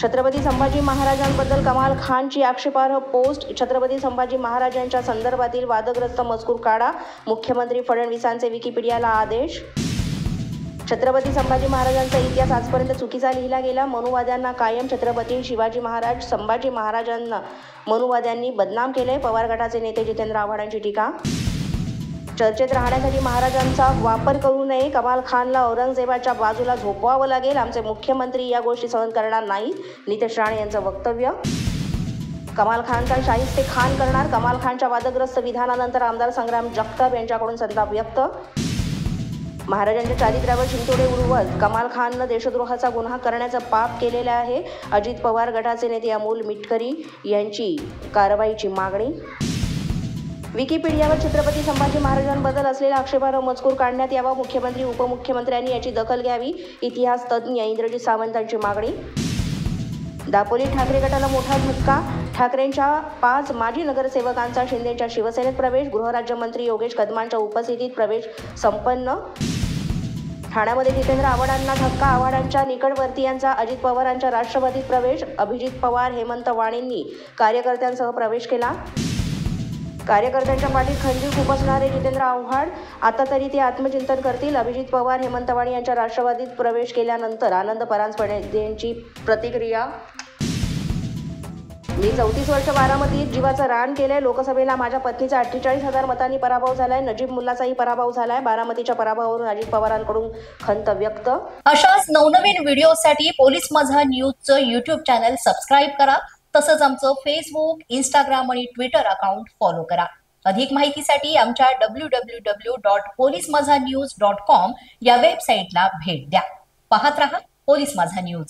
छत्रपती संभाजी महाराजांबद्दल कमाल खानची आक्षेपार्ह पोस्ट. छत्रपती संभाजी महाराजांच्या संदर्भातील वादग्रस्त मजकूर काढा. मुख्यमंत्री फडणवीसांचे विकिपीडियाला आदेश. छत्रपती संभाजी महाराजांचा इतिहास आजपर्यंत चुकीचा लिहिला गेला. मनुवाद्यांना कायम छत्रपती शिवाजी महाराज संभाजी महाराजांना मनुवाद्यांनी बदनाम केले. पवार गटाचे नेते जितेंद्र आव्हाडांची टीका. चर्चेत राहण्यासाठी महाराजांचा वापर करू नये. कमाल खानला औरंगजेबाच्या बाजूला झोपवावं लागेल. आमचे मुख्यमंत्री या गोष्टी सहन करणार नाहीत. नितेश राणे यांचं वक्तव्य. कमाल खानचा शाहिस्ते खान करणार. कमाल खानच्या वादग्रस्त विधानानंतर आमदार संग्राम जगताप यांच्याकडून संताप व्यक्त. महाराजांच्या चारित्र्यावर शिंतोडे उडवत कमाल खाननं देशद्रोहाचा गुन्हा करण्याचं पाप केलेलं आहे. अजित पवार गटाचे नेते अमोल मिटकरी यांची कारवाईची मागणी. विकिपीडियावर छत्रपती संभाजी महाराजांबद्दल असलेला आक्षेपार्ह मजकूर काढण्यात यावा. मुख्यमंत्री उपमुख्यमंत्र्यांनी याची दखल घ्यावी. इतिहास तज्ज्ञ इंद्रजित सावंतांची मागणी. दापोलीत ठाकरे गटाला मोठा धक्का. ठाकरेंच्या 5 माजी नगरसेवकांचा शिंदेच्या शिवसेनेत प्रवेश. गृहराज्यमंत्री योगेश कदमांच्या उपस्थितीत प्रवेश संपन्न. ठाण्यामध्ये जितेंद्र आव्हाडांना धक्का. आव्हाडांच्या निकटवर्तीयांचा अजित पवारांच्या राष्ट्रवादीत प्रवेश. अभिजित पवार हेमंत वाणींनी कार्यकर्त्यांसह प्रवेश केला. कार्यकर्त्यांच्या पाठीत खंजीर खुपसणारे जितेंद्र आव्हाड आता तरी ते आत्मचिंतन करतील. अभिजित पवार हेमंत वाणी यांच्या राष्ट्रवादीत प्रवेश केल्यानंतर आनंद परांजपेंची प्रतिक्रिया. मी 34 वर्ष बारामतीत जीवाचं रान केलंय. लोकसभेला माझ्या पत्नीचा 48,000 मतांनी पराभव झालाय. नजीब मुल्लाचाही पराभव झालाय. बारामतीच्या पराभवावरून अजित पवारांकडून खंत व्यक्त. अशाच नवनवीन व्हिडिओसाठी पोलीस माझा न्यूजचं YouTube चॅनल सबस्क्राईब करा. तसंच आमचं फेसबुक, इंस्टाग्राम आणि ट्विटर अकाउंट फॉलो करा. अधिक माहितीसाठी आमच्या www.polismazhanews.com या वेबसाईटला भेट द्या. पाहत रहा पोलीस माझा न्यूज.